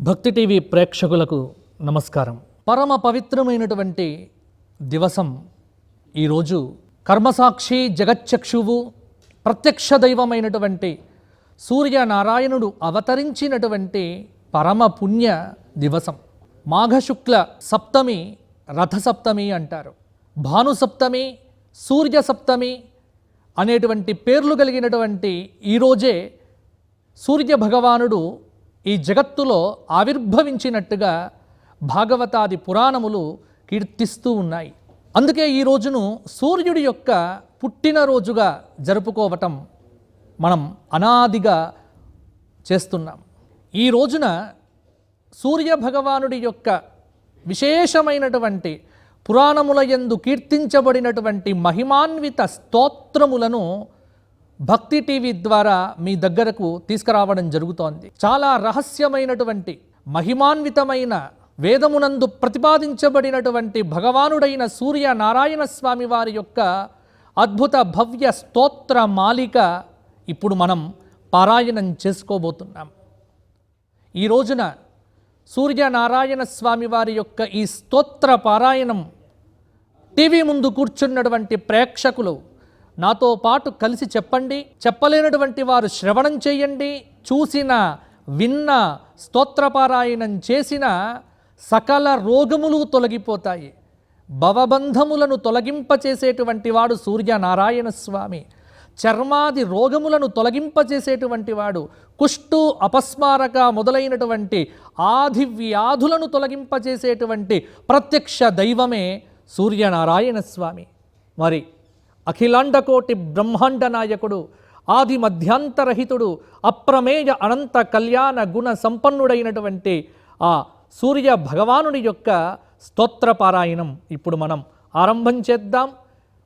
భక్తి టీవీ ప్రేక్షకులకు నమస్కారం. పరమ పవిత్రమైనటువంటి దివసం ఈరోజు. కర్మసాక్షి జగచ్చక్షువు ప్రత్యక్ష దైవమైనటువంటి సూర్యనారాయణుడు అవతరించినటువంటి పరమ పుణ్య దివసం. మాఘశుక్ల సప్తమి రథసప్తమి అంటారు. భానుసప్తమి, సూర్య సప్తమి అనేటువంటి పేర్లు కలిగినటువంటి ఈరోజే సూర్య భగవానుడు ఈ జగత్తులో ఆవిర్భవించినట్టుగా భాగవతాది పురాణములు కీర్తిస్తూ ఉన్నాయి. అందుకే ఈ రోజును సూర్యుడి యొక్క పుట్టినరోజుగా జరుపుకోవటం మనం అనాదిగా చేస్తున్నాం. ఈ రోజున సూర్య భగవానుడి యొక్క విశేషమైనటువంటి పురాణముల యందు కీర్తించబడినటువంటి మహిమాన్విత స్తోత్రములను భక్తి టీవీ ద్వారా మీ దగ్గరకు తీసుకురావడం జరుగుతోంది. చాలా రహస్యమైనటువంటి మహిమాన్వితమైన వేదమునందు ప్రతిపాదించబడినటువంటి భగవానుడైన సూర్యనారాయణ స్వామి వారి యొక్క అద్భుత భవ్య స్తోత్ర మాలిక ఇప్పుడు మనం పారాయణం చేసుకోబోతున్నాం. ఈ రోజున సూర్యనారాయణ స్వామి వారి యొక్క ఈ స్తోత్ర పారాయణం టీవీ ముందు కూర్చున్నటువంటి ప్రేక్షకులు నాతో పాటు కలిసి చెప్పండి. చెప్పలేనటువంటి వారు శ్రవణం చేయండి. చూసిన, విన్న, స్తోత్రపారాయణం చేసిన సకల రోగములు తొలగిపోతాయి. భవబంధములను తొలగింపచేసేటువంటి వాడు సూర్యనారాయణ స్వామి. చర్మాది రోగములను తొలగింపచేసేటువంటి వాడు, కుష్టు, అపస్మారక మొదలైనటువంటి ఆది వ్యాధులను తొలగింపచేసేటువంటి ప్రత్యక్ష దైవమే సూర్యనారాయణ స్వామి. మరి అఖిలాండకోటి బ్రహ్మాండ నాయకుడు, ఆది మధ్యాంతరహితుడు, అప్రమేయ అనంత కళ్యాణ గుణ సంపన్నుడైనటువంటి ఆ సూర్య భగవానుడి యొక్క స్తోత్రపారాయణం ఇప్పుడు మనం ఆరంభం చేద్దాం.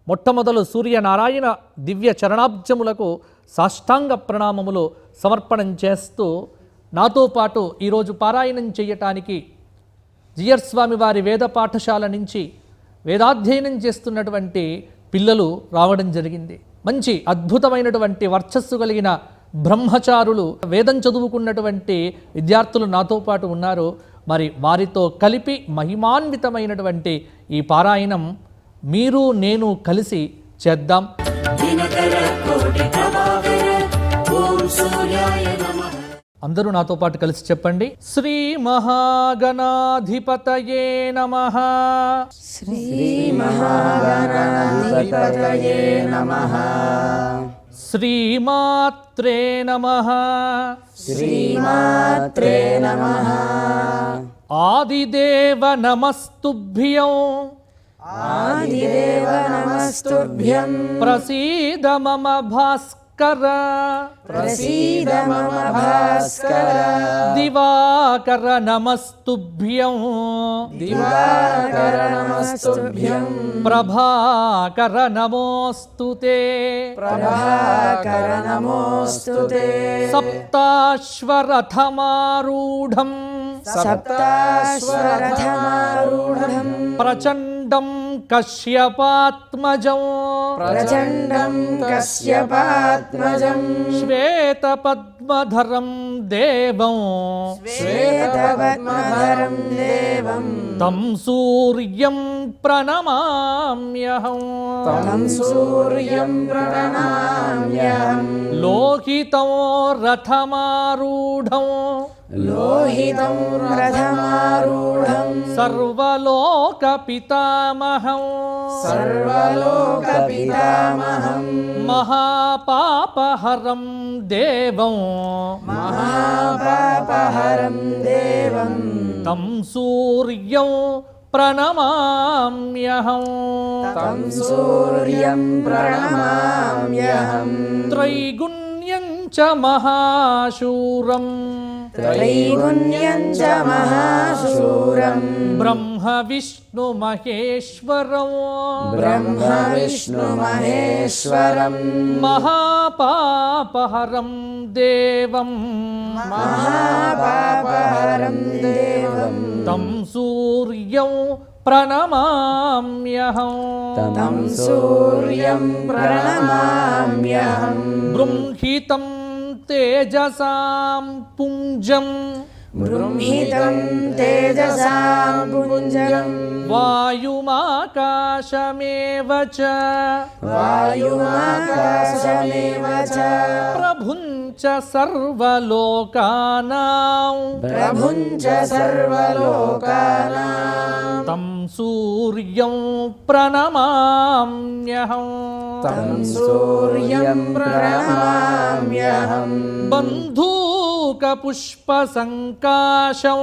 మొట్టమొదలు సూర్యనారాయణ దివ్య చరణాబ్జములకు సాష్టాంగ ప్రణామములు సమర్పణం చేస్తూ నాతో పాటు ఈరోజు పారాయణం చేయటానికి జియర్ స్వామి వారి వేద పాఠశాల నుంచి వేదాధ్యయనం చేస్తున్నటువంటి పిల్లలు రావడం జరిగింది. మంచి అద్భుతమైనటువంటి వర్చస్సు కలిగిన బ్రహ్మచారులు, వేదం చదువుకున్నటువంటి విద్యార్థులు నాతో పాటు ఉన్నారు. మరి వారితో కలిపి మహిమాన్వితమైనటువంటి ఈ పారాయణం మీరు నేను కలిసి చేద్దాం. అందరూ నాతో పాటు కలిసి చెప్పండి. శ్రీ మహాగణాధిపతయే నమః. శ్రీ మహాగణాధిపతయే నమః. శ్రీమాత్రే నమః. శ్రీమాత్రే నమః. ఆదిదేవ నమస్తుభ్యం. ఆదిదేవ నమస్తుభ్యం. ప్రసీద మమ భాస్కర. ప్రసీద మమ భాస్కర. దివాకర నమస్తుభ్యం. దివాకర నమస్తుభ్యం. ప్రభాకర నమోస్తుతే. ప్రభాకర నమోస్తుతే. సప్తాశ్వరథమారూఢం. సప్తాశ్వరథమారూఢం. ప్రచండం కశ్యపాత్మజం. ప్రచండం కశ్యపాత్మజం. శ్వేతపద్మధరం దేవం. శ్వేతపద్మధరం దేవం. తం సూర్యం ప్రణమామ్యహం. తం సూర్యం ప్రణమామ్యహం. లోహితం రథమారూఢం. లోహితం రథమారూఢం. సర్వలోక పితామహం. సర్వలోక పితామహం. మహాపాపహరం దేవం. మహాపాపహరం దేవం. తం సూర్యం ప్రణమామ్యహం. తం సూర్యం ప్రణమామ్యహం. త్రైగుణ్యం చ మహాశూరం. త్రైగుణ్యం చ మహాశూరం. బ్రహ్మ విష్ణు మహేశ్వరం. బ్రహ్మ విష్ణు మహేశ్వరం. మహాపాపహరం దేవం. మహాపాపహరం దేవం. తం సూర్యం ప్రణమామ్యహం. తం సూర్యం ప్రణమామ్యహం. బృంహితం తేజసాం పుంజం. బృంహితం తేజసాం పుంజం వాయుమాకాశమేవ చ వాయుమాకాశమేవ చ ప్రభుంచ సర్వలోకానాం ప్రభుంచ సర్వలోకానాం తం సూర్యం ప్రణమామ్యహం తం సూర్యం ప్రణమామ్యహం బంధూకపుష్పసంకాశం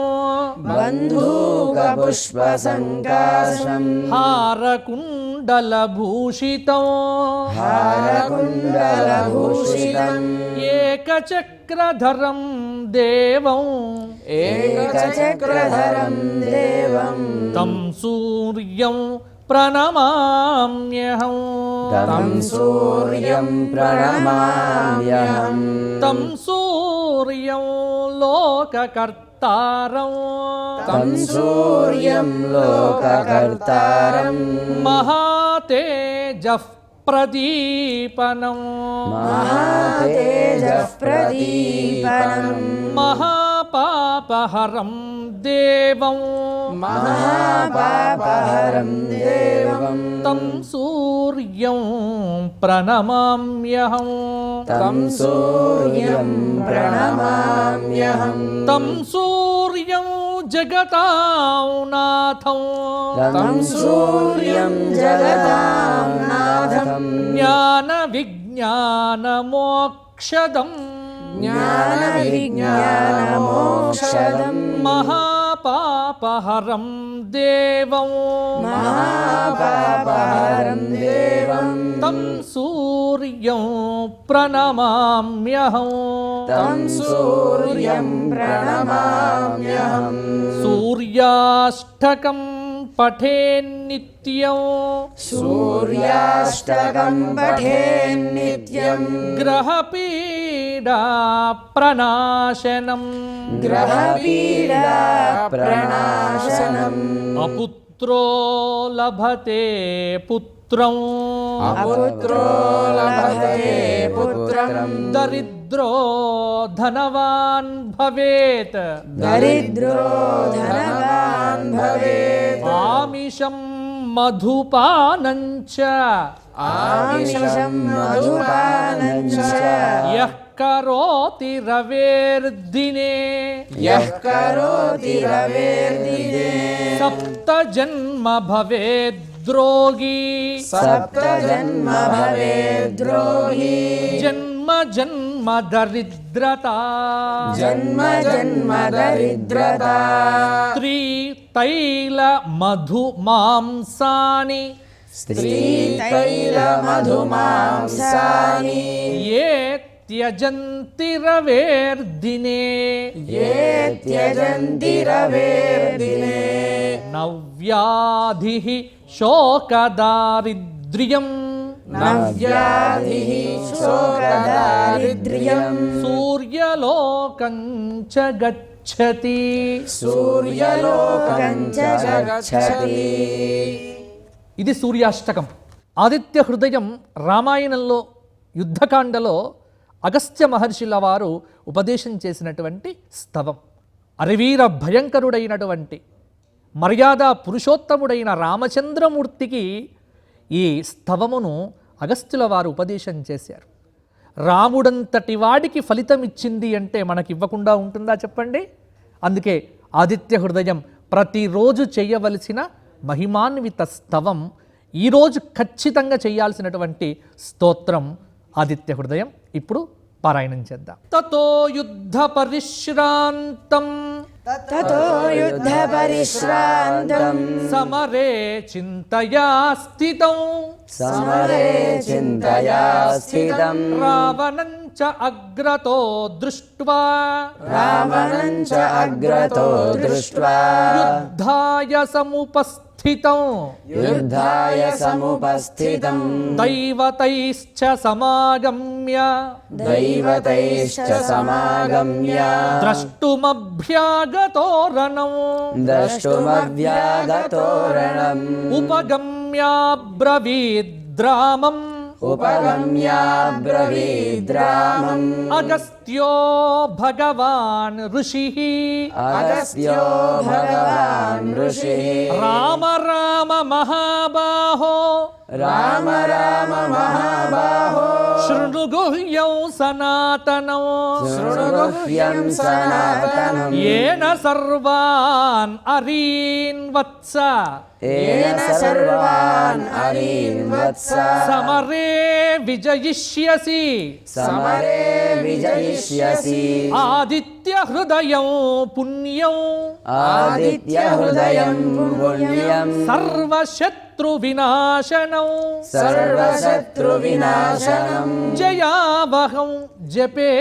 బంధూకపుష్పసంకాశం హారకుండలభూషితం హారకుండలభూషితం ఏకచక్రధరం దేవం ఏకచక్రధరం దేవం తం సూర్యం ప్రణమామ్యహం తం సూర్యం ప్రణమామ్యహం తం సూర్యం లోకకర్తారం తం సూర్యం లోకకర్తారం మహాతేజః ప్రదీపనం మహాతేజః ప్రదీపనం మహాపాపహరం దేవం మహాపాపహరం దేవం తం సూర్యం ప్రణమామ్యహం తం సూర్యం ప్రణమామ్యహం తం సూర్యం జగతాం నాథం తం సూర్యం జగతాం నాథం జ్ఞాన విజ్ఞాన మోక్షదం జ్ఞాన విజ్ఞాన మోక్షదం మహాపాపహరం దేవం మహాపాపహరం దేవం తం సూర్యం ప్రణమామ్యహం తం సూర్యం ప్రణమామ్యహం సూర్యాష్టకం పఠేన్నిత్యం సూర్యాష్టకం పఠేన్నిత్యం గ్రహపీడా ప్రనాశనం గ్రహపీడా ప్రణాశనం అపుత్రో లభతే పుత్రం అపుత్రో లభతే పుత్రం దరిద్రో ధనవాన్ భవేత్ దరిద్రో ధనవాన్ భవేత్ ఆమిషం మధుపానం చ ఆమిషం మధుపానం చ యః కరోతి రవేర్దినే యః కరోతి రవేర్దినే సప్త జన్మ భవేద్రోగి సప్త జన్మ భవేద్రోహి జన్మ జన్మ దరిద్రత జన్మ జన్మ దరిద్రత స్త్రీ తైల మధు మాంసాని స్త్రీ తైల మధుమాంసాని ఏ త్యజంతి రవేర్దినే ఏ త్యజంతి రవేర్దినే నవ్యాధి శోకదారిద్ర్యం నవ్యాధిః శోకదారిద్ర్యం సూర్యలోకం చ గచ్చతి సూర్యలోకం చ గచ్చతి. ఇది సూర్యాష్టకం. ఆదిత్య హృదయం రామాయణంలో యుద్ధకాండలో అగస్త్య మహర్షుల వారు ఉపదేశం చేసినటువంటి స్తవం. అరివీర భయంకరుడైనటువంటి మర్యాద పురుషోత్తముడైన రామచంద్రమూర్తికి ఈ స్తవమును అగస్త్యుల వారు ఉపదేశం చేశారు. రాముడంతటి వాడికి ఫలితం ఇచ్చింది అంటే మనకి ఇవ్వకుండా ఉంటుందా చెప్పండి? అందుకే ఆదిత్య హృదయం ప్రతిరోజు చేయవలసిన మహిమాన్విత స్తవం, ఈరోజు ఖచ్చితంగా చేయాల్సినటువంటి స్తోత్రం ఆదిత్య హృదయం. ఇప్పుడు పారాయణం చేద్దాం. తతో యుద్ధ పరిశ్రాంతం తతో యుద్ధ పరిశ్రాంతం సమరే చింతయా స్థితం సమరే చింతయా స్థితం రావణం చ అగ్రతో దృష్ట్వా రావణం చ అగ్రతో దృష్ట్వా యుద్ధాయ సముపస్థితం యుద్ధాయ సముపస్థితం దైవతైశ్చ సమాగమ్య దైవతైశ్చ సమాగమ్య ద్రష్టుమభ్యాగతో రణం ద్రష్టుమవ్యాగతోరణం ఉపగమ్యాబ్రవీద్రామం ఉపగమ్యాబ్రవీద్రామం అగస్త్య अगस्त्यो भगवान् ऋषिः अगस्त्यो भगवान् ऋषिः राम राम महाबाहो राम राम महाबाहो शृणु गुह्यं सनातनौ शृणु गुह्यं सनातनं येन सर्वान् अरीन् वत्स येन सर्वान् अरीन् वत्स समरे विजयिष्यसि समरे विजयिष्यसि आदित्य हृदयं पुण्यं आदित्यहृदयं पुण्यं सर्वशत्रुविनाशनं सर्वशत्रुविनाशनं जयावहं जपे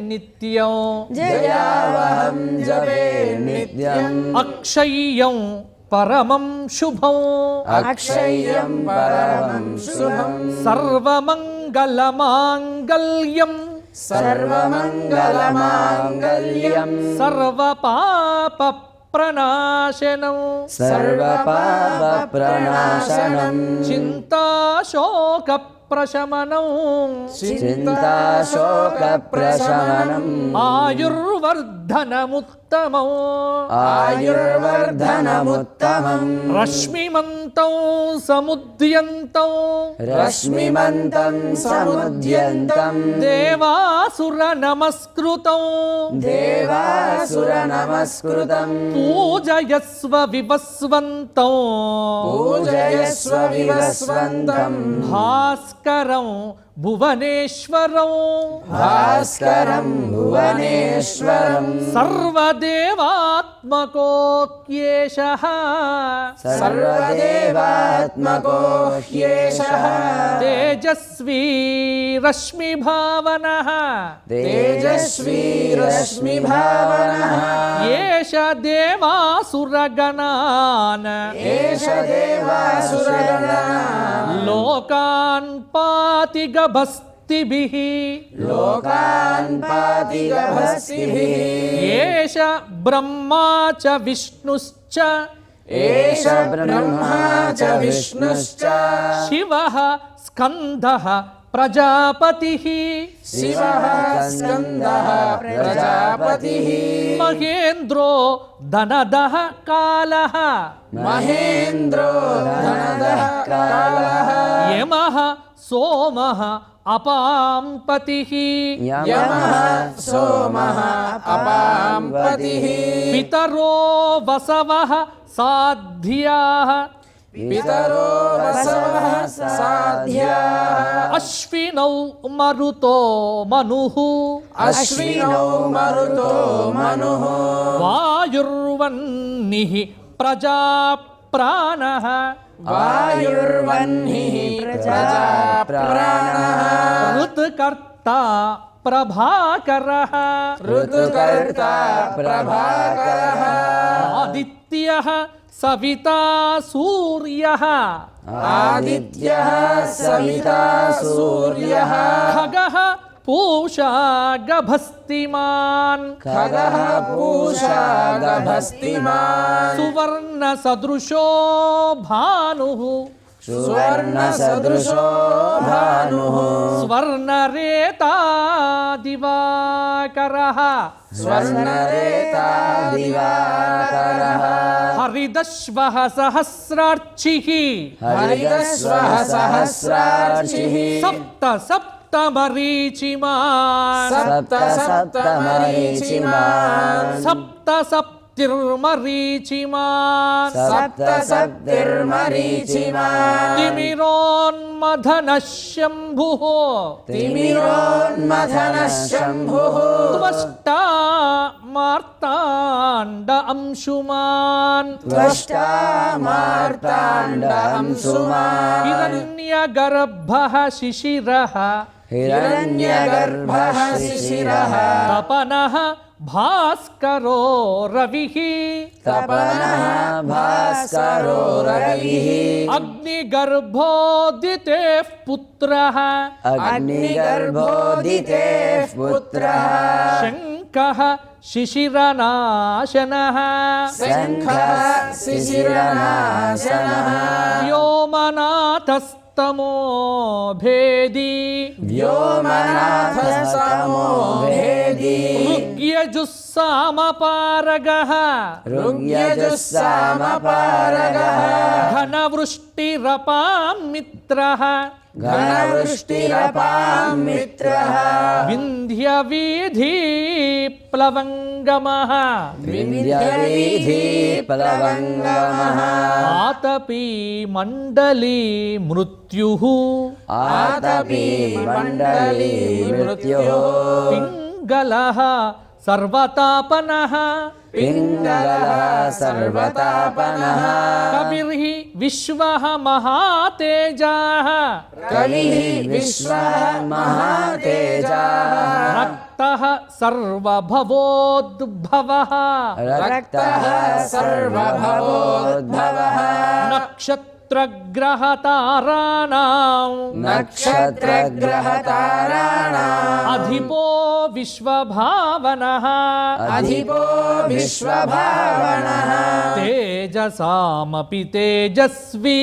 नित्यं जयावहं जपे नित्यम् अक्षय्यं परमं शुभम् अक्षय्यं परमं शुभम् सर्वमङ्गलमाङ्गल्यं सर्वमङ्गलमाङ्गल्यं सर्वपापप्रणाशनं सर्वपापप्रणाशनं चिन्ताशोकप्रशमनं चिन्ताशोकप्रशमनम् आयुर्वर्धनमुत्तमम् आयुर्वर्धनमुत्तमम् रश्मिमन्तं समुद्यन्तं रश्मिमन्तं समुद्यन्तं देवासुरनमस्कृतं देवासुरनमस्कृतं पूजयस्व विवस्वन्तं पूजयस्व विवस्वन्तं भास्करं भुवनेश्वरं भास्करं भुवनेश्वरं सर्वदेवात्मकोऽप्येषः सर्वदेवात्मको ह्येषः तेजस्वी रश्मिभावनः तेजस्वी रश्मिभावनः एष देवासुरगणान् एष देवासुरगणः लोकान् पाति गभस्तिभिः लोकान् पाति गभस्तिभिः एष ब्रह्मा च विष्णुश्च एष ब्रह्मा च विष्णुश्च शिवः स्कन्दः प्रजापतिः शिवः स्कन्दः प्रजापतिः महेन्द्रो धनदः कालः महेन्द्रो धनदः कालः यमः सोमः अपाम्पतिः यमः सोमः अपाम्पतिः पितरो वसवः साध्याः पितरो वसवः साध्याः अश्विनौ मरुतो मनुः अश्विनौ मरुतो मनुः वायुर्वह्निः प्रजाप्राणः वायुर्वह्निः प्रजाप्राणः ऋतुकर्ता प्रभाकरः ऋतुकर्ता प्रभाकरः आदित्यः सविता सूर्यः आदित्यः सविता सूर्यः खगः पूषा गभस्तिमान् खगः पूषा गभस्तिमान् सुवर्णसदृशो भानुः सुवर्णसदृशो भानुः स्वर्णरेता दिवाकरः स्वर्णरेता दिवाकरः हरिदश्वः सहस्रार्चिः हरिदस्वः सहस्रार्चिः सप्त सप्त मरीचिमान् सप्त सप्त मरीचिमान् सप्त सप्तिर्मरीचिमान् सप्त सप्तिर्मरीचिमान् तिमिरोन्मथनः शम्भुः तिमिरोन्मथनः शम्भुः त्वष्टा मार्ताण्ड अंशुमान् त्वष्टा मार्ताण्ड अंशुमान् हिरण्यगर्भः शिशिरः हिरण्यगर्भः शिशिरः तपनः भास्करो रविः तपनः भास्करो रविः अग्निगर्भोदितेः पुत्रः अग्निगर्भोदितेः पुत्रः शङ्खः शिशिरनाशनः शङ्खः शिशिरनाशनः व्योमनाथस्तमो भेदी व्योमनाथस्तमो भेदी ऋग्यजुस्सामपारगः ऋग्यजुस्सामपारगः घनवृष्टिरपां मित्रः घनवृष्टिरपां मित्रः विन्ध्यवीधिप्लवङ्गमः विन्ध्यवीधिप्लवङ्गमः आतपी मण्डली मृत्युः आतपी मण्डली मृत्युः पिङ्गलः सर्वतापनः पिङ्गलः सर्वतापनः कविर्हि विश्वः महातेजाः कविः विश्वः महातेजाः रक्तः सर्वभवोद्भवः रक्तः सर्वभवोद्भवः नक्षत्रग्रहताराणां नक्षत्रग्रहताराणाम् अधिपो विश्वभावनः अधिपो विश्वभावनः तेजसामपि तेजस्वी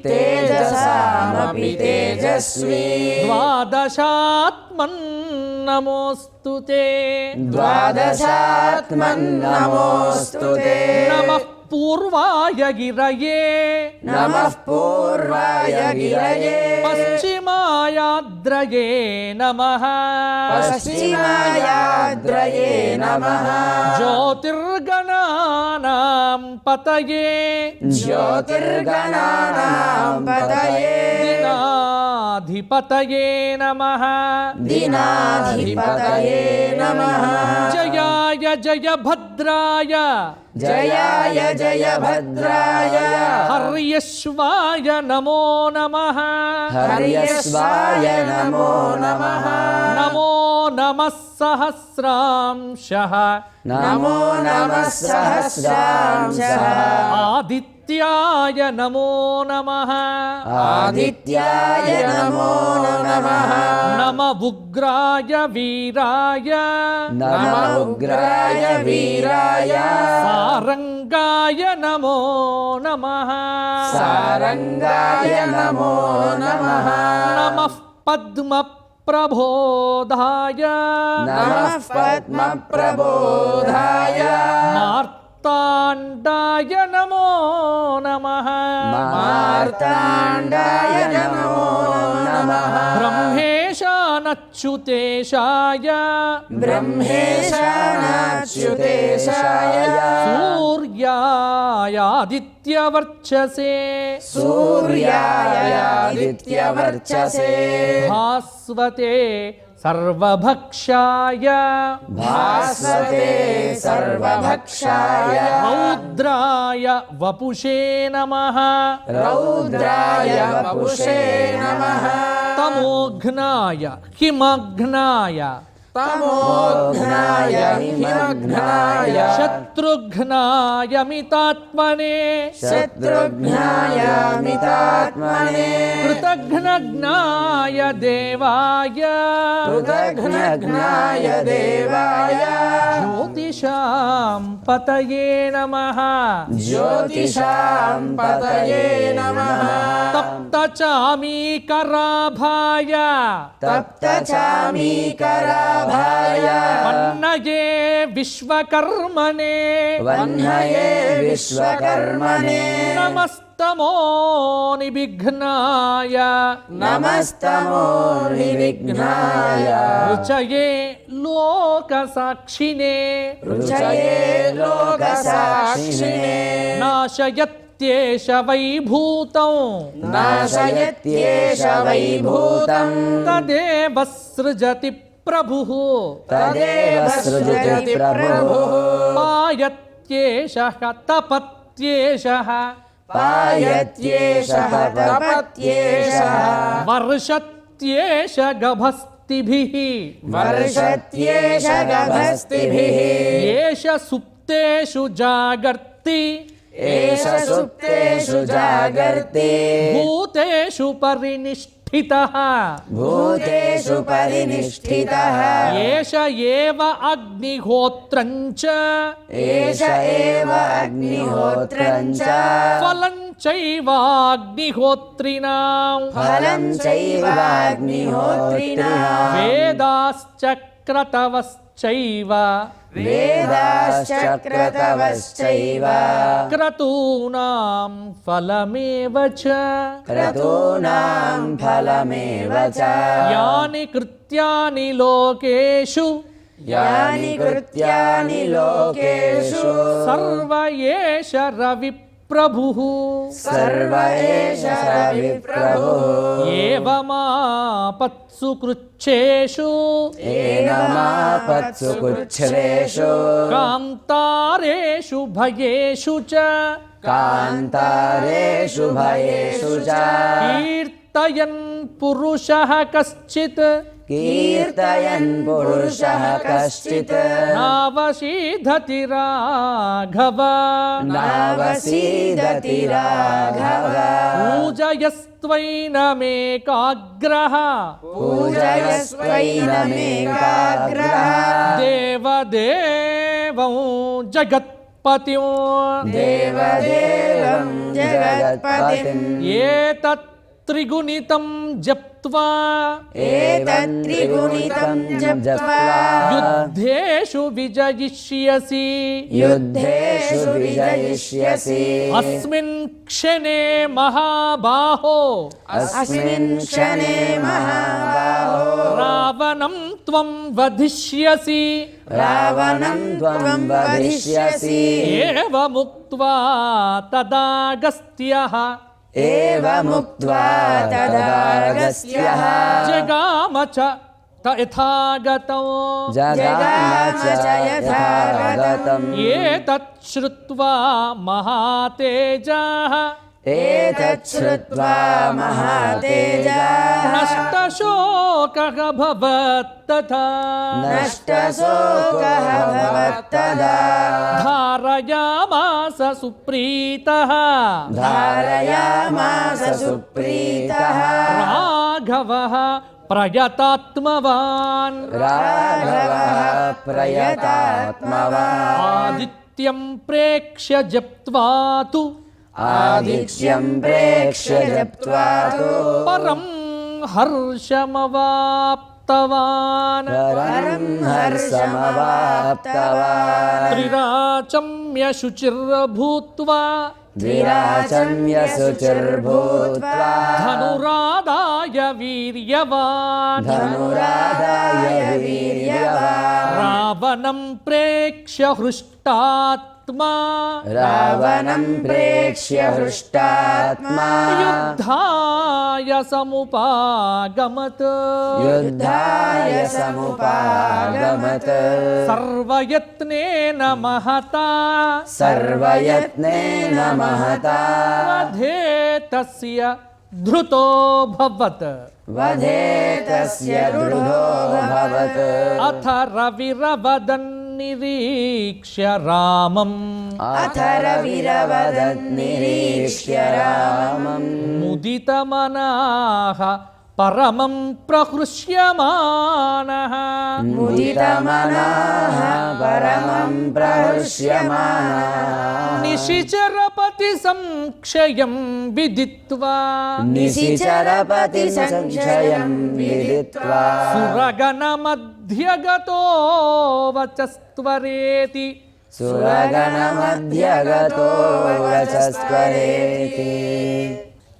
तेजसामपि तेजस्वी द्वादशात्मन्नमोऽस्तु ते द्वादशात्मन्नमोऽस्तु ते नमः पूर्वाय गिरये नमः पूर्वाय गिरये पश्चिमायाद्रये नमः पश्चिमायाद्रये नमः ज्योतिर्गणानां पतये ज्योतिर्गणानां पतये दिनाधिपतये नमः दिनाधिपतये नमः जयाय जयभद्राय जयाय जयभद्राय हर्यश्वाय नमो नमः हर्यश्वाय नमो नमः नमो नमः सहस्रांशः नमो नमः सहस्रांशः आदित्याय नमो नमः आदित्याय नमो नमः नमः उग्राय वीराय नमः उग्राय वीराय सारंगाय नमो नमः सारंगाय नमो नमः नमः पद्मप्रबोधाय नमः पद्मप्रबोधाय मार्ताण्डाय नमो नमः मार्ताण्डाय नमो नमः ब्रह्मेशानच्युतेशाय ब्रह्मेशानाच्युतेशाय सूर्यायादित्यवर्चसे सूर्यायादित्यवर्चसे भास्वते सर्वभक्षाय भास्वते सर्वभक्षाय रौद्राय वपुषे नमः रौद्राय वपुषे नमः तमोघ्नाय हिमघ्नाय तमोघ्नाय हिमघ्नाय शत्रुघ्नाय मितात्मने शत्रुघ्नाय मितात्मने कृतघ्नघ्नाय देवाय कृतघ्नघ्नाय देवाय ज्योतिषां पतये नमः ज्योतिषां पतये नमः तप्तचामीकराभाय तप्तचामीकराभाय वह्नये विश्वकर्मणे वह्नये विश्वकर्मणे नमस्तमो निविघ्नाय नमस्तमो निर्विघ्नाय रुचये लोकसाक्षिणे रुचये लोकसाक्षिणे नाशयत्येष वैभूतं नाशयत्येष वैभूतं तदेव सृजति प्रभुः तदेव सृजति प्रभुः पायत्येषः तपत्येषः पायत्येषः तपत्येषः वर्षत्येष गभस्तिभिः वर्षत्येष गभस्तिभिः एष सुप्तेषु जागर्ति एष सुप्तेषु जागर्ति भूतेषु భూతేషు పరినిష్ఠితః భూతేషు పరినిష్ఠితః ఏష ఏవ అగ్నిహోత్రం చ ఏష ఏవ అగ్నిహోత్రం చ ఫలం చైవాగ్నిహోత్రిణాం ఫలం చైవాగ్నిహోత్రిణాం వేదాశ్చ క్రతవశ్చైవ వేదాశ్చక్రతవశ్చైవ క్రతూనాం ఫలమేవ చ క్రతూనాం ఫలమేవ చ యాని కృత్యాని లోకేషు యాని కృత్యాని లోకేషు సర్వ ఏష రవి ప్రభుః సర్వ ఏష రవిప్రభుః ఏవమాపత్సు కృచ్ఛేషు ఏనమాపత్సు కుచ్ఛ్రేషు కాంతారేషు భయేషు చ కాంతారేషు భయేషు చ కీర్తయన్ పురుషః కశ్చిత్ కీర్తయన్ పురుషః కశ్చిత్ నావశీధతి రాఘవ నావసీదతి రాఘవ పూజయస్త్వైనమేకాగ్రః పూజయస్త్వైనమేకాగ్రః దేవదేవం జగత్పతిం దేవదేవం జగత్పతిం ఏతత్ త్రిగుణితం జప్త్వా ఏతత్త్రిగుణితం జప్త్వా యుద్ధేషు విజయిష్యసి యుద్ధేషు విజయిష్యసి అస్మిన్ క్షణే మహాబాహో అస్మిన్ క్షణే మహాబాహో రావణం త్వం వధిష్యసి రావణం త్వం వధిష్యసి ఏవముక్త్వా తదాగస్త్యః ఏవముక్త్వా తదాగస్త్యః జగామ చ యథాగతం జగామ చ యథాగతం ఏతత్ శ్రుత్వా మహాతేజః ఏతచ్ఛ్రుత్వా మహాతేజః నష్టశోకః భవత్తథా నష్టశోకః భవత్తదా ధారయామాస సుప్రీతః ధారయామాస సుప్రీతః రాఘవః ప్రయతాత్మవాన్ రాఘవః ప్రయతాత్మవాన్ ఆదిత్యం ప్రేక్ష్య జప్త్వా తు ఆదిత్యం ప్రేక్ష్య జప్త్వా తు పరం హర్షమవాప్తవాన్ పరం హర్షమవాప్తవాన్ త్రిరాచమ్య శుచిర్భూత్వా ద్విరాచమ్య శుచిర్భూత్వా ధనురాదాయ వీర్యవాన్ ధనురాదాయ వీర్యవాన్ రావణం ప్రేక్ష్య హృష్టాత్మా రావణం ప్రేక్ష్య హృష్టాత్మా యుద్ధాయ సముపాగమత్ యుద్ధాయ సముపాగమత్ సర్వయత్నేన మహతా సర్వయత్నేన మహతా వధే తస్య ధృతోభవత్ వధే తస్య దృఢోభవత్ అథ రవిరవదన్నిరీక్ష్య రామం అథ రవిరవదన్నిరీక్ష్య రామం ముదితమనాః పరమం ప్రహృష్యమానః ముదితమనాః పరమం ప్రహృష్యమానః నిశిచరపతి సంక్షయం విదిత్వా నిశిచరపతి సంక్షయం విదిత్వా సురగణ మధ్యగతో వచస్త్వరేతి సురగణ మధ్యగతో వచస్త్వరేతి.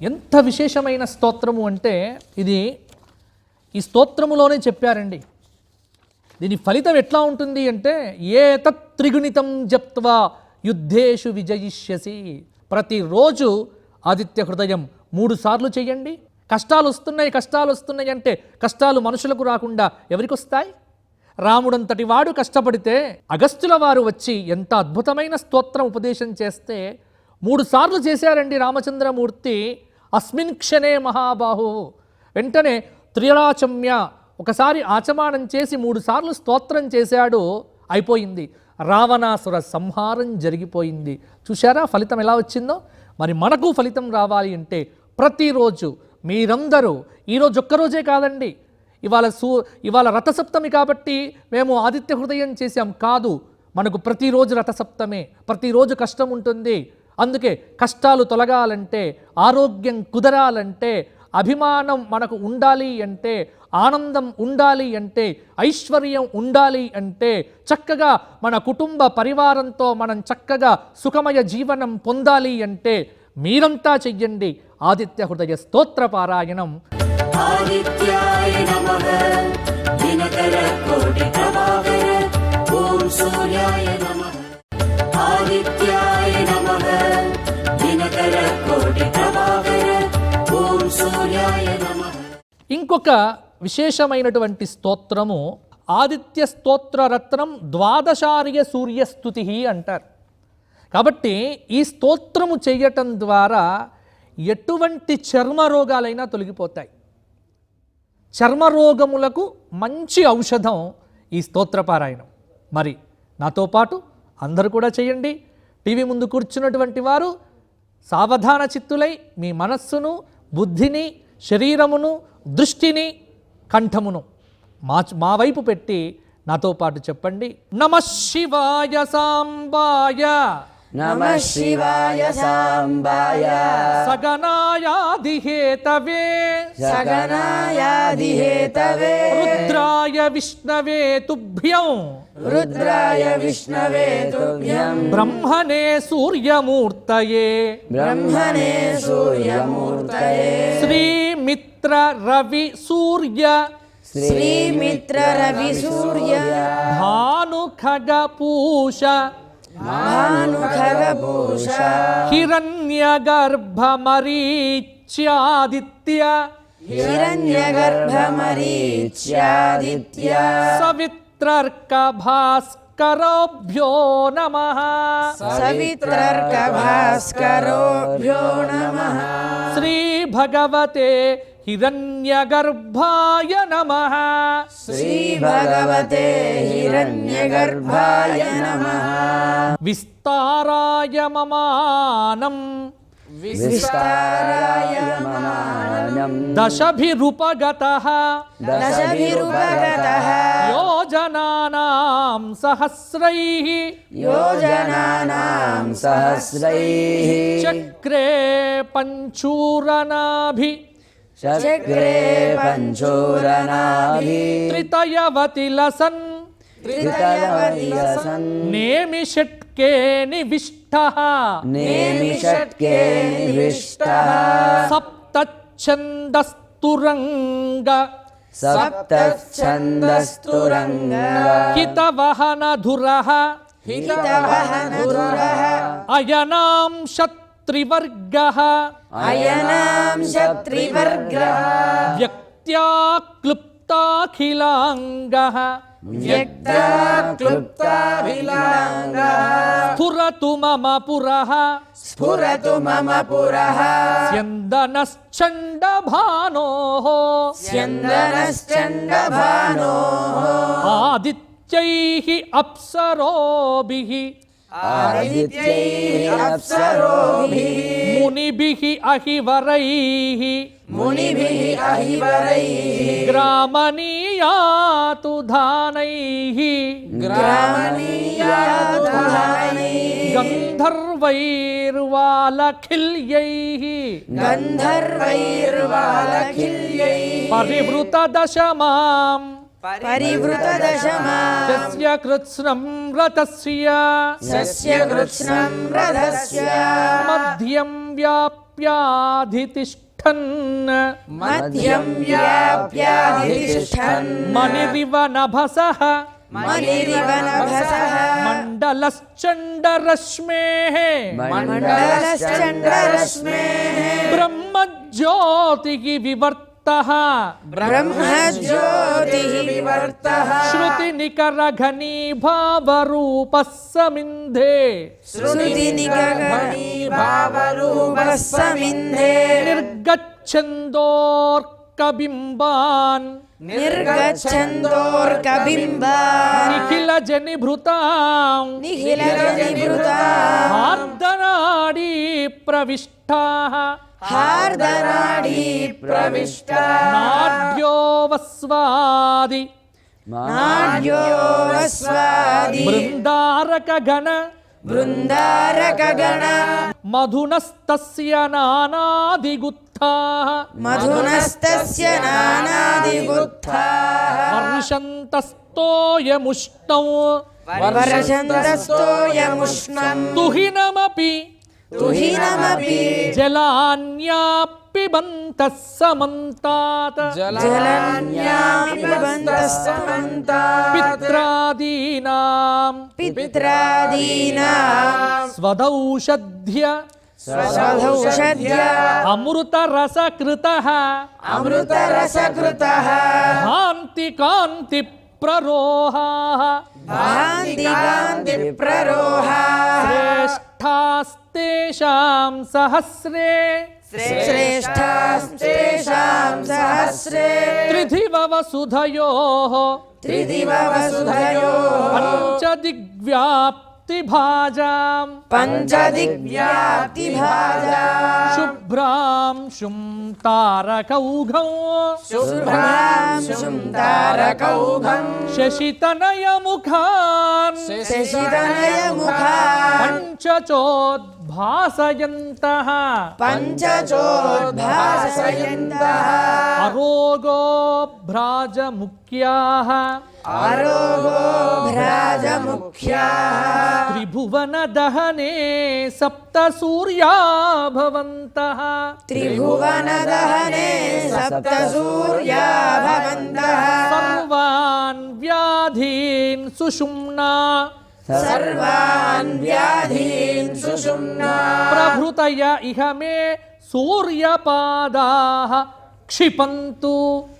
ఎంత విశేషమైన స్తోత్రము అంటే ఇది ఈ స్తోత్రములోనే చెప్పారండి. దీని ఫలితం ఎట్లా ఉంటుంది అంటే ఏతత్ త్రిగుణితం జప్త్వా యుద్ధేషు విజయిష్యసి. ప్రతిరోజు ఆదిత్య హృదయం 3 సార్లు చేయండి. కష్టాలు వస్తున్నాయి అంటే కష్టాలు మనుషులకు రాకుండా ఎవరికి వస్తాయి? రాముడంతటి వాడు కష్టపడితే అగస్త్యుల వారు వచ్చి ఎంత అద్భుతమైన స్తోత్రం ఉపదేశం చేస్తే 3 సార్లు చేశారండి రామచంద్రమూర్తి. అస్మిన్ క్షణే మహాబాహు. వెంటనే త్రిరాచమ్య ఒకసారి ఆచమానం చేసి 3 సార్లు స్తోత్రం చేశాడు. అయిపోయింది. రావణాసుర సంహారం జరిగిపోయింది. చూశారా ఫలితం ఎలా వచ్చిందో? మరి మనకు ఫలితం రావాలి అంటే ప్రతిరోజు మీరందరూ ఈరోజు ఒక్కరోజే కాదండి, ఇవాళ రథసప్తమి కాబట్టి మేము ఆదిత్య హృదయం చేశాం కాదు, మనకు ప్రతిరోజు రథసప్తమే, ప్రతిరోజు కష్టం ఉంటుంది. అందుకే కష్టాలు తొలగాలంటే, ఆరోగ్యం కుదరాలంటే, అభిమానం మనకు ఉండాలి అంటే, ఆనందం ఉండాలి అంటే, ఐశ్వర్యం ఉండాలి అంటే, చక్కగా మన కుటుంబ పరివారంతో మనం చక్కగా సుఖమయ జీవనం పొందాలి అంటే మీరంతా చెయ్యండి ఆదిత్య హృదయ స్తోత్ర పారాయణం. ఆదిత్యాయ నమః దినకర కోటి ప్రభాకర ఓం సూర్యాయ నమః. ఆదిత్యాయ నమః దినకర కోటి ప్రభాకర ఓం సూర్యాయ నమః. ఇంకొక విశేషమైనటువంటి స్తోత్రము ఆదిత్య స్తోత్ర రత్నం ద్వాదశార్య సూర్యస్తుతి అంటారు. కాబట్టి ఈ స్తోత్రము చేయటం ద్వారా ఎటువంటి చర్మ రోగాలైనా తొలగిపోతాయి. చర్మరోగములకు మంచి ఔషధం ఈ స్తోత్రపారాయణం. మరి నాతో పాటు అందరూ కూడా చేయండి. టీవీ ముందు కూర్చున్నటువంటి వారు సావధాన చిత్తులై మీ మనస్సును, బుద్ధిని, శరీరమును, దృష్టిని, కంఠమును మా వైపు పెట్టి నాతో పాటు చెప్పండి. నమః శివాయ సాంబాయ నమః శివాయ సాంబాయ సగనాయాదిహేతవే సగనాయాదిహేతవే రుద్రాయ విష్ణవే తుభ్యం రుద్రాయ విష్ణవే తుభ్యం బ్రహ్మణే సూర్యమూర్తయే బ్రహ్మణే సూర్యమూర్తయే శ్రీమిత్ర రవి సూర్య శ్రీమిత్ర రవి సూర్య భాను ఖగపూష భానుఖగభూష హిరణ్యగర్భమరీచ్యాదిత్య హిరణ్యగర్భమరీచ్యాదిత్య సవిత్రర్కభాస్కరోభ్యో నమః సవిత్రర్కభాస్కరోభ్యో నమః శ్రీ భగవతే హిరణ్యగర్భాయ నమః శ్రీ భగవతే హిరణ్యగర్భాయ నమః విస్తారాయ మమానం విస్తారాయ మమానం దశభిరుపగతః దశభిరుపగతః యోజనానాం సహస్రైః యోజనానాం సహస్రైః చక్రే పంచూరనాభి చక్రే పంచూరనాభి త్రితయవతి లసన్ త్రితయవతిలసన్ నేమి షట్కే నివిష్టః నేమి షట్కే నివిష్టః సప్తఛందస్తురంగ సప్తఛందస్తురంగ హితవహనధురః హితవహనధురః అయనాం శత్రివర్గః అయనాం శత్రివర్గః వ్యక్త్యాక్లుప్తాఖిలాంగః వ్యక్తాక్లుప్తాభిలాంగః స్ఫురతు మమ పురః స్ఫురతు మమ పురః స్యందనశ్చండభానోః స్యందనశ్చండభానోః ఆదిత్యైః అప్సరోభిః ఆదిత్యైః అప్సరోభిః మునిభిః అహివరైః మునిభిః అహివరైః గ్రామణీయాతు ధానైః గ్రామణీయాతు ధానైః గంధర్వైర్వాలఖిల్యైః గంధర్వైర్వాలఖిల్యైః పరివృతదశమాం పరివృతదశమాం తస్య కృత్స్నం రథస్య సస్యకృత్స్నం రథస్య మధ్యం వ్యాప్యాధితిష్ఠన్ మధ్యం వ్యాప్యాధితిష్ఠన్ మణిరివ నభసః మణిరివ నభసః మండలశ్చండరశ్మేః మండలశ్చండరశ్మేః బ్రహ్మజ్యోతిః వివర్తః బ్రహ్మజ్యోతిః వివర్తః శృతినికరఘనీభావరూపः సమింధే శృతినికఘనీభావరూపः సమింధే నిర్గచ్ఛందోర్కబింబాన్ నిర్గచ్ఛందోర్కబింబాన్ నిఖిలజనిభృతాం నిఖిలజనిభృతాం ఆర్దనాడీ ప్రవిష్టాః हार्दनाडी प्रविष्टा नाड्योवस्वादि नाड्योऽस्वादि बृन्दारकगण बृन्दारकगण मधुनस्तस्य नानादिगुत्थाः मधुनस्तस्य नानादिगुत्थाः वर्षन्तस्तोयमुष्णौ वर्षन्तस्तोयमुष्णम् तुहिनमपि तुहिनमपि जलान्यापिबन्तः समन्तात् जलान्यापि पिबन्तः समन्तात् पित्रादीनां पित्रादीनां स्वदौषध्य स्वधौषध्य अमृतरसकृतः अमृतरसकृतः भान्ति कान्ति प्ररोहाः भान्ति कान्ति प्ररोहा श्रेष्ठास्तेषां सहस्रे श्रेष्ठास्तेषां सहस्रे त्रिधिव वसुधयोः त्रिदिव वसुधयोः पञ्चदिग्व्याप्तिभाजां पञ्चदिग्व्याप्तिभाजा शुभ्रां शुं तारकौघौ शुभ्रांशुं तारकौघं शशितनयमुखान् शशितनयमुखा पञ्चचोद्भासयन्तः पञ्चचोद्भासयन्तः अरोगो भ्राजमुख्याः आरोगो भ्राजमुख्याः त्रिभुवनदहने सप्त सूर्या भवन्तः त्रिभुवनदहने सप्तसूर्या भवन्तः सर्वान् व्याधीन् सुषुम्ना सर्वान् व्याधीन् सुषुम्ना प्रभृतय इह मे सूर्यपादाः क्षिपन्तु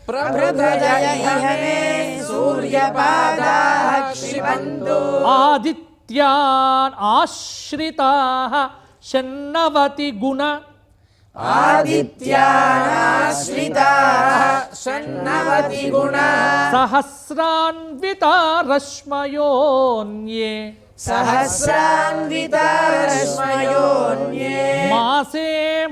प्रभृतय इह मे सूर्यपादाः क्षिपन्तु आदित्यान् आश्रिताः शन्नवति गुण आदित्यानाश्रिताः षण्णवति गुणा सहस्रान्विता रश्मयोऽन्ये सहस्रान्विता रश्मयोऽन्ये मासे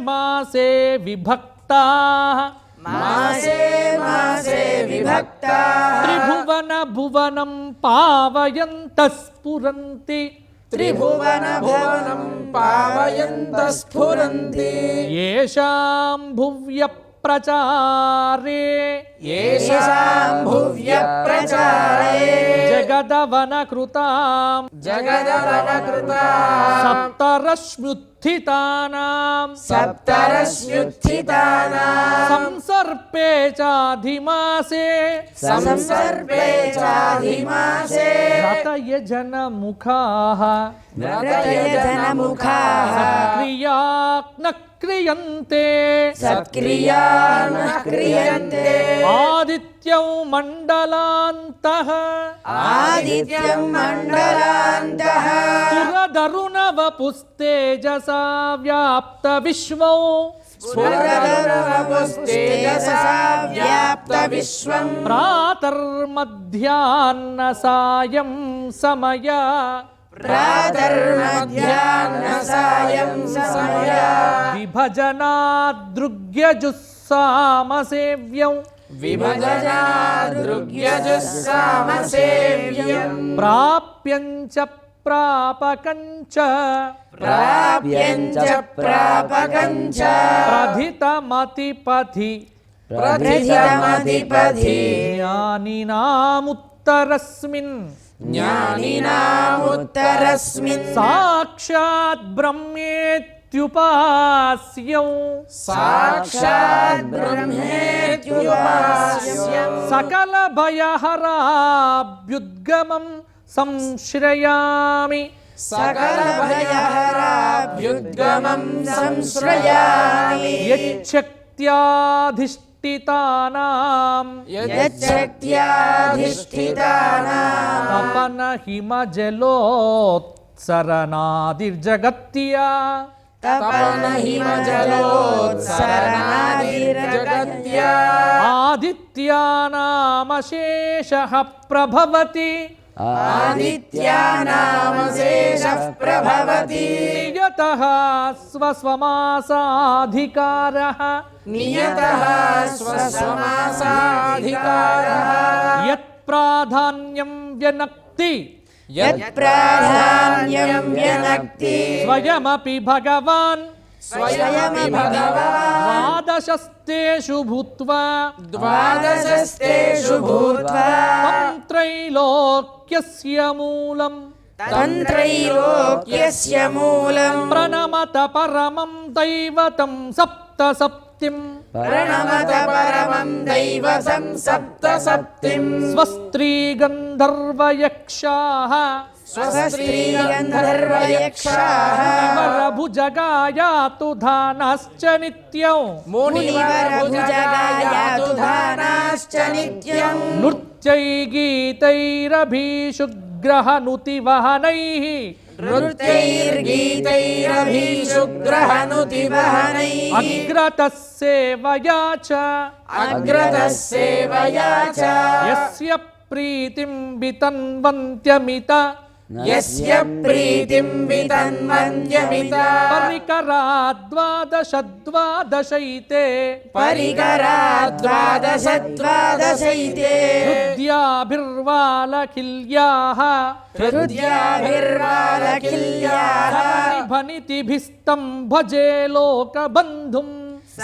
मासे विभक्ताः मासे मासे विभक्ताः त्रिभुवन भुवनं पावयन्तः स्फुरन्ति त्रिभुवनभुवनं पावयन्तः स्फुरन्ति येषां भुव्य प्रचारे येषां भुव्यप्रचारे जगदवनकृतां जगदवनकृतां सप्तरश्म्युत्थितानां सप्तरश्म्युत्थितानां संसर्पे चाधिमासे संसर्पे चाधिमासे रतयजनमुखाः रतयजनमुखाः क्रियाक् न क्रियन्ते सत्क्रिया न क्रियन्ते आदित्यौ मण्डलान्तः आदित्यं मण्डलान्तः पुरदरुणवपुस्तेजसा व्याप्तविश्वौ स्फुरदरुणवपुस्तेजसा व्याप्तविश्वम् प्रातर्मध्याह्नसायं समया प्रातर्मध्याह्नसायं समया विभजनादृग्यजुस्सामसेव्यं विभजनादृग्यजुस्सामसेव्यम् प्राप्यञ्च प्रापकञ्च प्राप्यञ्च प्रापकञ्च प्रथितमतिपथि प्रथितमधिपथि ज्ञानिनामुत्तरस्मिन् ज्ञानिनामुत्तरस्मिन् साक्षात् ब्रह्मेत्युपास्यौ साक्षात् ब्रह्मेत्युपास्यम् सकलभयहराभ्युद्गमं संश्रयामि सकलभयहराभ्युद्गमं संश्रयामि यच्छक्त्याधिष्ठितानां यच्छक्त्याधिष्ठितानां तपनहिमजलोत्सरणादिर्जगत्या तपनहिमजलोत्सरणादिर्जगत्या आदित्यानामशेषः प्रभवति आदित्यानामशेषः प्रभवति नियतः स्वस्वमासाधिकारः नियतः स्वसमासाधिकारः यत्प्राधान्यं व्यनक्ति यत्प्राधान्यं व्यनक्ति स्वयमपि भगवान् स्वयमपि भगवान् द्वादशस्तेषु भूत्वा द्वादशस्तेषु भूत्वा तं त्रैलोक्यस्य मूलम् तन्त्रैलोक्यस्य मूलम् प्रणमत परमं दैवतं सप्तसप्तिम् प्रणमत परमं दैवतं सप्तसप्तिम् स्वस्त्रीगन्धर्वयक्षाः स्वस्त्रीगन्धर्वयक्षाः वरभुजगायातु धानाश्च नित्यं मुनिवरभुजगायातु धानाश्च नित्यम् नृत्यैर्गीतैरभिषुग्रहनुतिवहनैः नृत्यैर्गीतैरभिषुग्रहनुतिवहनैः अग्रतः सेवया च अग्रतः सेवया च यस्य प्रीतिं वितन्वन्त्यमित यस्य प्रीतिं वितन्वन्त्यमित परिकराद्वादशद्वादशैते परिकराद्वादशद्वादशैते हृद्याभिर्वालखिल्याः हृद्याभिर्वालखिल्याः भनितिभिस्तं भजे लोकबन्धुम्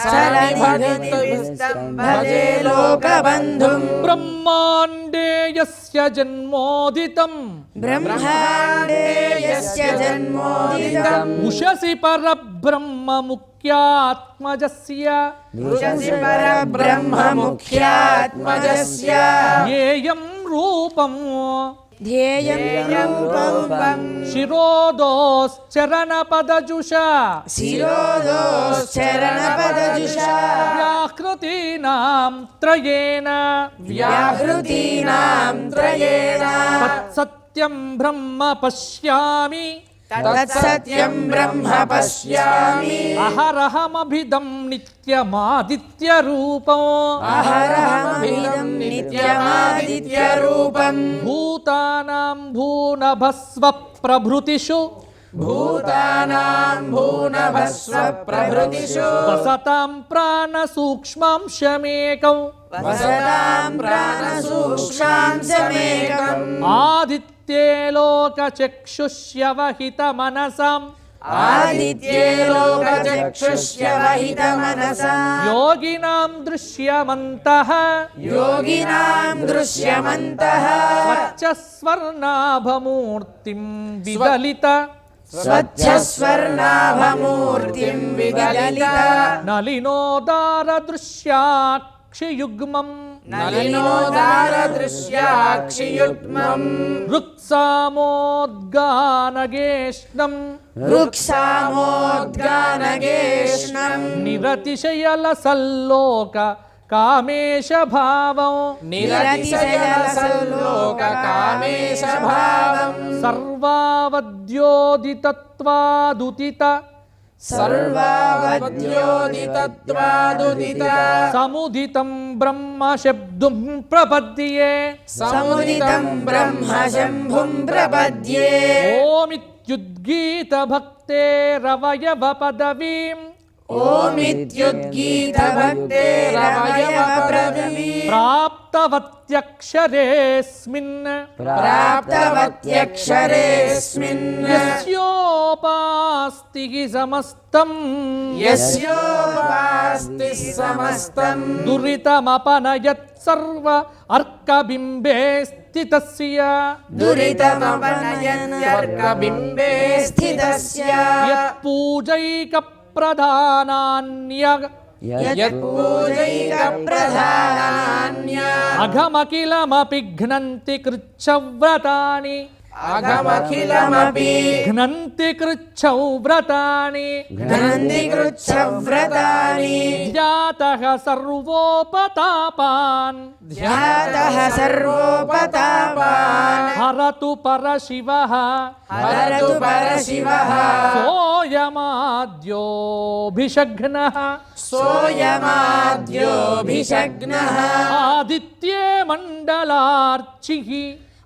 सरणिभनितिभिस्तं भजे लोकबन्धुम् ब्रह्माण्डे यस्य जन्मोदितम् ब्रह्माण्डे यस्य जन्मोदितम् उषसि परब्रह्म मुख्यात्मजस्य उषसि परब्रह्ममुख्यात्मजस्य येयं रूपम् ध्येयं रूपम् शिरोदोश्चरणपदजुषा शिरोदोश्चरणपदजुषा व्याकृतीनां त्रयेण व्याहृतीनां त्रयेण तत्सत्यं ब्रह्म पश्यामि तत्सत्यं ब्रह्म पश्यामि अहरहमभिदं नित्यमादित्यरूपम् अहरहमभिदं नित्यमादित्यरूपम् भूतानां भूनभस्व प्रभृतिषु भूतानां भूनभस्व प्रभृतिषु वसतां प्राणसूक्ष्मांशमेकं वसतां प्राणसूक्ष्मांशमेकम् आदित्ये लोकचक्षुष्यवहितमनसाम् आदित्ये लोकचक्षुष्यवहितमनसा योगिनां दृश्यमन्तः योगिनां दृश्यमन्तः स्वच्छस्वर्णाभमूर्तिं विदलित स्वच्छस्वर्णाभमूर्तिं विदलिता नलिनोदारदृश्याक्षियुग्मम् नलिनोदारदृश्याक्षियुग्मम् ऋक्सामोद्गानगेष्णम् वृक्षामोद्गानगेष्णम् निरतिशयलसल्लोक कामेशभावम् निरतिशयलसल्लोककामेशभावम् सर्वावद्योदितत्वादुदित सर्वावद्योदितत्वादुदित समुदितं ब्रह्म शब्दुं प्रपद्ये समुदितं ब्रह्म शम्भुं प्रपद्ये ओमित्युद्गीतभक्तेरवयवपदवीम् ओमित्युद्गीतभक्तेरवयवपदवीम् प्राप्तवत्यक्षरेऽस्मिन् प्राप्तवत्यक्षरेऽस्मिन् यस्योपास्ति समस्तम् यस्योपास्ति समस्तम् दुरितमपनयत् सर्व अर्कबिम्बे स्थितस्य दुरितमपनयत्यर्कबिम्बे स्थितस्य यत्पूजैकप्रधानान्य यत्पूजैकप्रधानान्य अघमखिलमपि घ्नन्ति कृच्छव्रतानि अघमखिलमपि घ्नन्ति कृच्छव्रतानि घ्नन्ति कृच्छव्रतानि ध्यातः सर्वोपतापान् ध्यातः सर्वोपतापान् हरतु परशिवः हरतु परशिवः सोऽयमाद्योऽभिषघ्नः सोऽयमाद्योऽभिषग्नः आदित्ये मण्डलार्चिः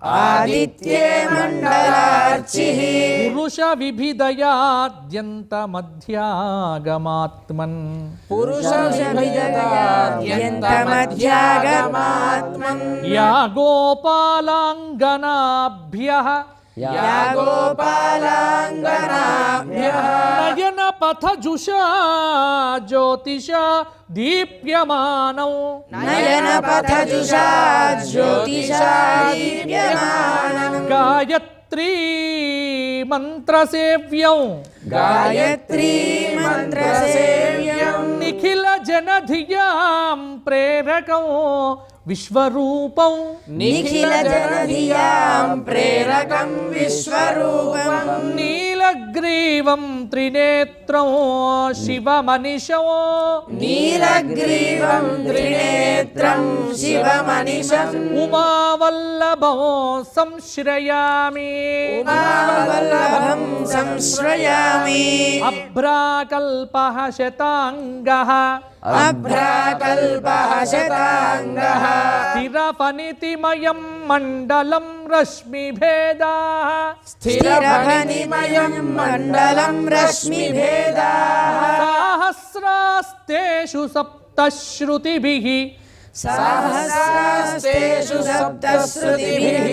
ఆదిత్యే మండలార్చిః పురుష విభిదయాద్యంత మధ్యాగమాత్మన్ పురుషవిదయాద్యంతమధ్యాగమాత్మన్ యా గోపాలాంగనాభ్యః యాగోపాలాంగనాభ్యః నయన పథజుషా జ్యోతిష దీప్యమానౌ నయనపథజుషా జ్యోతిషా దీప్యమానం గాయత్రీ మంత్రసేవ్యం గాయత్రీ మంత్రసేవ్యం నిఖిల జనధియాం ప్రేరకం విశ్వరూపం నిఖిల జనధియాం ప్రేరకం విశ్వరూపం నీలగ్రీవం త్రినేత్రం శివమనిషం నీలగ్రీవం త్రినేత్రం శివమనిషం ఉమావల్లభం సంశ్రయామి ఉమావల్లభం సంశ్రయామి అభ్రాకల్పః శతాంగః అభ్రాకల్పః శతాంగః స్థిరఫణితిమయం మండలం రశ్మిభేదాః స్థిరఫణిమయం మండలం రశ్మిభేదాః సహస్రాస్తేషు సప్తశ్రుతిభిః సహస్రాస్తేషు సప్తశ్రుతిభిః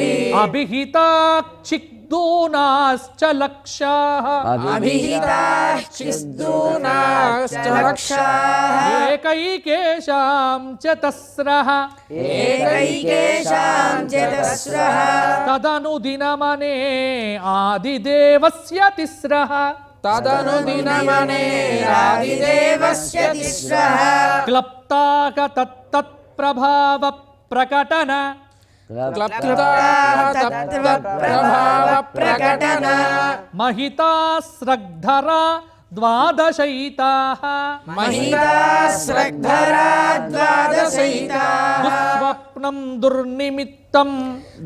అభిహితాక్షిగ్దూనాశ్చ లక్షాః అభిహితాః చిద్దూనాశ్చ లక్షాః ఏకైకేషాం చతస్రః ఏకైకేషాం చతస్రః తదనుదినమనే ఆదిదేవస్య తిస్రః తదనుదినమనే ఆదిదేవస్య తిస్రః క్లప్తాక తత్తత్ప్రభావ ప్రకటన ప్రభావ ప్రకటన మహితా స్రగ్ధరా ద్వాదశైతాః మహితా స్రగ్ధరా ద్వాదశైతాః దుస్వప్నం దుర్నిమిత్తం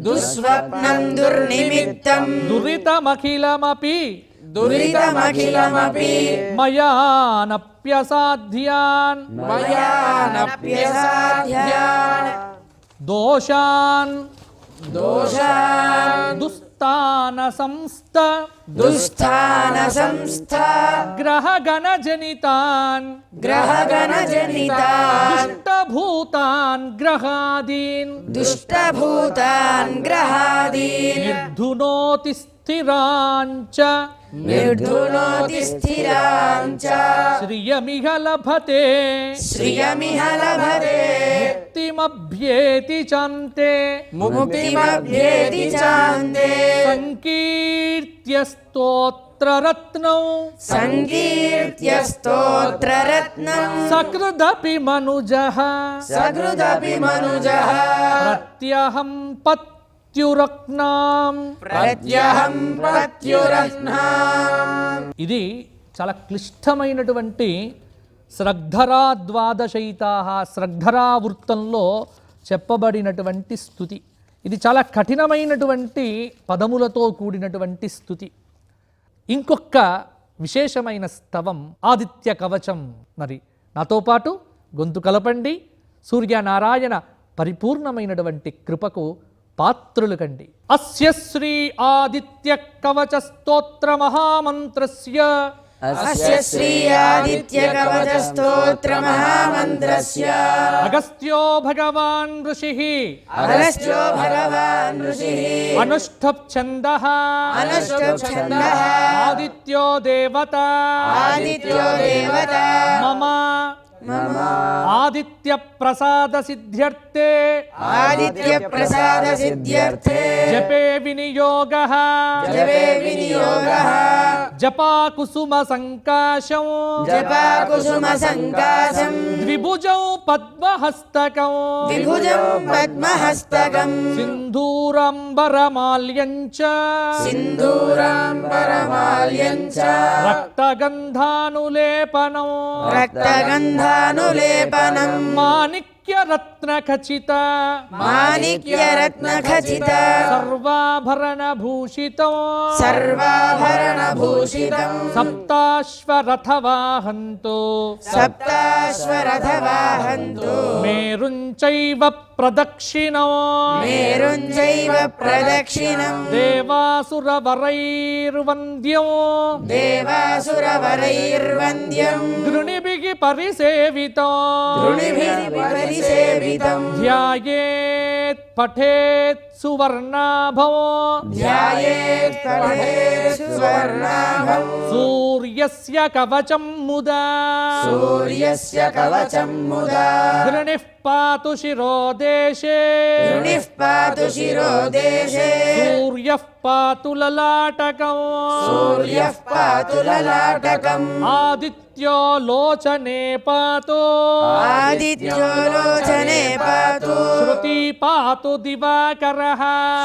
దుస్వప్నం దుర్నిమిత్తం దురితమఖిలమపి దురితమఖిలమపి మయానప్యసాధ్యాన్ మయానప్యసాధ్యాన్ దోషాన్ దోషాన్ దుస్థాన సంస్థ దుస్థాన సంస్థ గ్రహగణజనితాన్ గ్రహగణజనితాన్ దుష్టభూతాన్ గ్రహాదీన్ దుష్టభూతాన్ గ్రహాదీన్ నిర్ధునోతి స్థిరాంచ నిర్ధునోతి స్థిరాంచ శ్రియమిహ లభతే శ్రియమిహ లభతే ముక్తిమభ్యేతి చాంతే ముక్తిమభ్యేతి చాందే సంకీర్త్య స్తోత్రరత్నం సంకీర్త్య స్తోత్రరత్నం సకృదపి మనుజః సకృదపి మనుజః ప్రత్యహం పత్యురక్నాం. ప్రత్యహం పత్యురత్నాం. ఇది చాలా క్లిష్టమైనటువంటి శ్రద్ధరా ద్వాదశైతాః శ్రద్ధరా వృత్తంలో చెప్పబడినటువంటి స్తుతి. ఇది చాలా కఠినమైనటువంటి పదములతో కూడినటువంటి స్తుతి. ఇంకొక విశేషమైన స్తవం ఆదిత్య కవచం. మరి నాతో పాటు గొంతు కలపండి. సూర్యనారాయణ పరిపూర్ణమైనటువంటి కృపకు పాత్రులు కండి. అస్య శ్రీ ఆదిత్య కవచ స్తోత్ర మహామంత్రస్య అస్య శ్రీ ఆదిత్య కవచ స్తోత్ర మహామంత్రస్య అగస్త్యో భగవాన్ ఋషిః అగస్త్యో భగవాన్ ఋషిః అనుష్ఠప్ ఛందః అనుష్ఠప్ ఛందః ఆదిత్యో దేవత ఆదిత్యో దేవత మమ ఆదిత్య ప్రసాద సిద్ధ్యర్థే ఆదిత్య ప్రసాద సిద్ధ్యర్థే జపే వినియోగః జపే వినియోగః జపాకుసుమ సంకాశం జపాకుసుమ సంకాశం ద్విభుజం పద్మహస్తకం విభుజం పద్మహస్తకం సింధూరంబరమాల్యం చ సింధూరాంబరమాల్యం చ రక్తగంధానులేపనం రక్తగంధానులేపనం మాణిక్య మాణిక్యరత్నఖచిత మాణిక్యరత్నఖచిత సర్వాభరణభూషితం సర్వాభరణభూషితం సప్తాశ్వరథవాహంతో సప్తాశ్వరథవాహంతో మేరుంచైవ ప్రదక్షిణం మేరుంజైవ ప్రదక్షిణం దేవాసురవరైర్వంద్యం దేవాసురవరైర్వంద్యం గృణిభిః పరిసేవితం ధృణిభిః పరిసేవితం ధ్యాయేత్ పఠేత్ సువర్ణాభం ధ్యాయేత్ పఠేత్ సువర్ణాభం సూర్యస్య కవచం ముదా సూర్యస్య కవచం ముదా గృణిః పాతు శిరోదేశే ధృణిః పాతు శిరోదేశే సూర్యః పాతు లలాటకం సూర్యః పాతు లలాటకం ఆదిత్యో లోచనే పాతు ఆదిత్యో లోచనే పాతు శృతి పాతు దివాకరః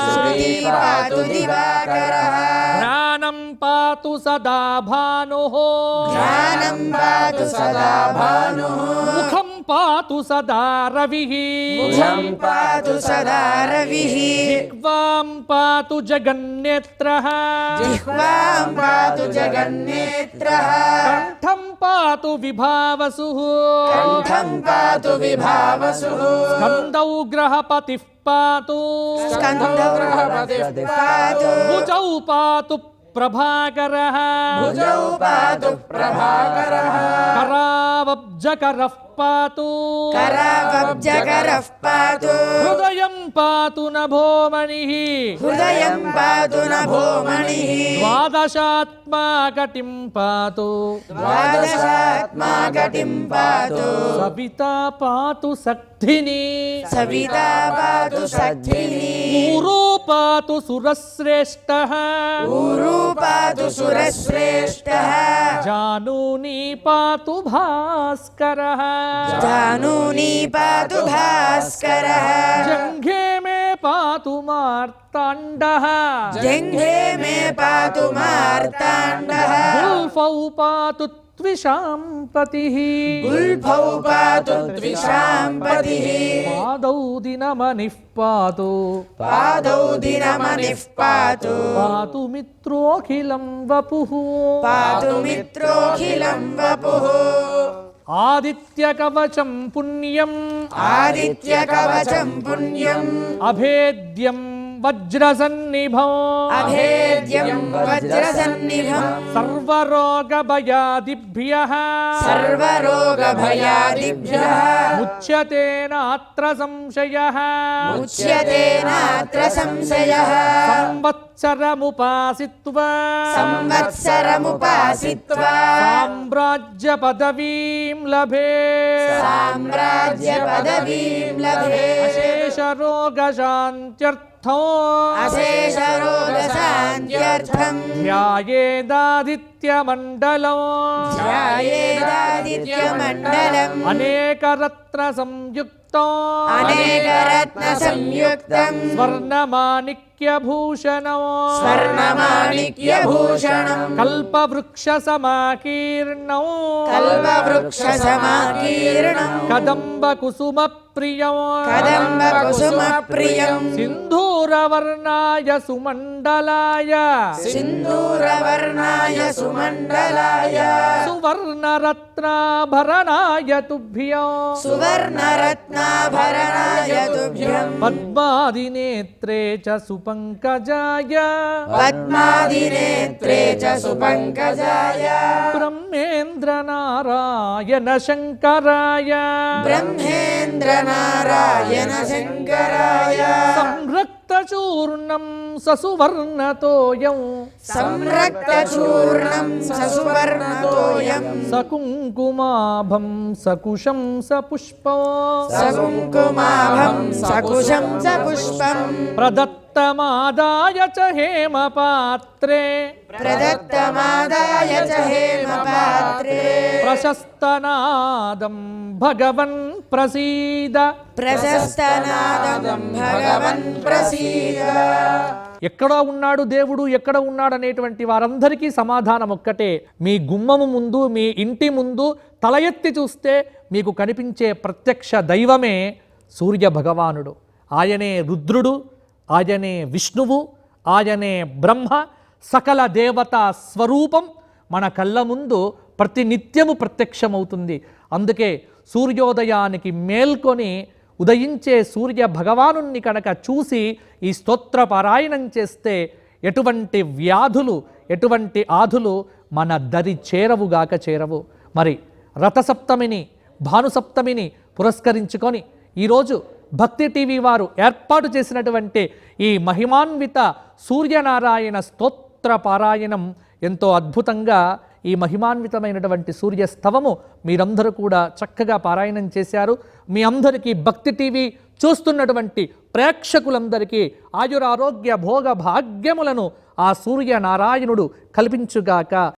శృతి పాతు దివాకరః జ్ఞానం పాతు సదా భానుః జ్ఞానం పాతు సదా భానుః ముఖం పాతు సదా రవిః ముఖం పాతు సదా రవిః జిహ్వాం పాతు జగన్నేత్రః జిహ్వాం పాతు జగన్నేత్రః కంఠం పాతు విభావసుః కంఠం పాతు విభావసుః స్కందౌ గ్రహపతిః పాతు స్కందౌ పాతు భుజౌ పాతు ప్రభాకరః భుజౌ పాతు ప్రభాకరః కరావబ్జకరః పాతు కరావబ్జకరః పాతు హృదయం పాతు నభోమణిః హృదయం పాతు నభోమణిః ద్వాదశాత్మాకటిం పాతు ద్వాదశాత్మాకటిం పాతు సవితా పాతు సక్ధిని సవితా పాతు సఖిని ఊరూ పాతు సురశ్రేష్టః ఊరు పాతు సురశ్రేష్టః జానూని పాతు భాస్కరః జానూని పాతు భాస్కరః జంఘే మే పాతు మార్తాండః జంఘే మే పాతు మార్తాండః గుల్ఫౌ పాతు త్విషాంపతిః గుల్ఫౌ పాతు ద్విషాంపతిః పాదౌ దినమనిః పాతు పాదౌ దినమనిః పాతు పాతు మిత్రోఖిలం వపుః పాతు మిత్రోఖిలం వపుః ఆదిత్య కవచం పుణ్యం ఆదిత్య కవచం పుణ్యం అభేద్యం వజ్రసన్నిభం అభేద్యం వజ్రసన్నిభం సర్వరోగభయాదిభ్యః సర్వరోగభయాదిభ్యః ముచ్యతే నాత్ర సంశయః ముచ్యతే నాత్ర సంశయః సంవత్సరముపాసిత్వా సంవత్సరముపాసిత్వా సామ్రాజ్య పదవీం లభే సామ్రాజ్య పదవీం లభే అశేష రోగశాంత్యర్థం అశేష రోగశాంత్యర్థం ధ్యాయేదాదిత్యమండలం ధ్యాయేదాదిత్యమండలం అనేకరత్న సంయుక్తం అనేకరత్న సంయుక్తం స్వర్ణమాణిక్యభూషణం స్వర్ణమాణిక్యభూషణం కల్పవృక్ష సమాకీర్ణం కల్పవృక్ష సమాకీర్ణం కదంబ కుసుమ ప్రియం కదంబ కుసుమ ప్రియం సింధూరవర్ణాయ సుమండలాయ సింధూరవర్ణాయ సుమండలాయ సువర్ణరత్నాభరణాయ తుభ్యం సువర్ణరత్నాభరణాయ తుభ్యం పద్మాదినేత్రే చ సుపంకజాయ పద్మాదినేత్రే చ సుపంకజాయ బ్రహ్మేంద్రనారాయణ శంకరాయ బ్రహ్మేంద్ర నారాయణ శంకరాయ సంరక్తచూర్ణం ససువర్ణతోయం సంరక్తచూర్ణం ససువర్ణతోయం సకుంకుమాభం సకుశం సపుష్పం సకుంకుమాభం సకుశం సపుష్పం ప్రదత్తమాదాయ చ హేమపాత్రే ప్రదత్తమాదాయ చ హేమపాత్రే ప్రశస్తనాదం భగవన్ ప్రసీద ప్రశస్తనాదం భగవన్ ప్రసీద ఎక్కడో ఉన్నాడు దేవుడు, ఎక్కడ ఉన్నాడు అనేటువంటి వారందరికీ సమాధానం ఒక్కటే. మీ గుమ్మము ముందు, మీ ఇంటి ముందు తల ఎత్తి చూస్తే మీకు కనిపించే ప్రత్యక్ష దైవమే సూర్య భగవానుడు. ఆయనే రుద్రుడు, ఆయనే విష్ణువు, ఆయనే బ్రహ్మ, సకల దేవతా స్వరూపం మన కళ్ళ ముందు ప్రతినిత్యము ప్రత్యక్షమవుతుంది. అందుకే సూర్యోదయానికి మేల్కొని ఉదయించే సూర్య భగవానుణ్ణి కనుక చూసి ఈ స్తోత్ర పారాయణం చేస్తే ఎటువంటి వ్యాధులు, ఎటువంటి ఆధులు మన దరి చేరవుగాక చేరవు. మరి రథసప్తమిని, భానుసప్తమిని పురస్కరించుకొని ఈరోజు భక్తి టీవీ వారు ఏర్పాటు చేసినటువంటి ఈ మహిమాన్విత సూర్యనారాయణ స్తోత్ర పారాయణం ఎంతో అద్భుతంగా, ఈ మహిమాన్వితమైనటువంటి సూర్యస్తవము మీరందరూ కూడా చక్కగా పారాయణం చేశారు. మీ అందరికీ భక్తి టీవీ చూస్తున్నటువంటి ప్రేక్షకులందరికీ ఆయురారోగ్య భోగ భాగ్యములను ఆ సూర్యనారాయణుడు కల్పించుగాక.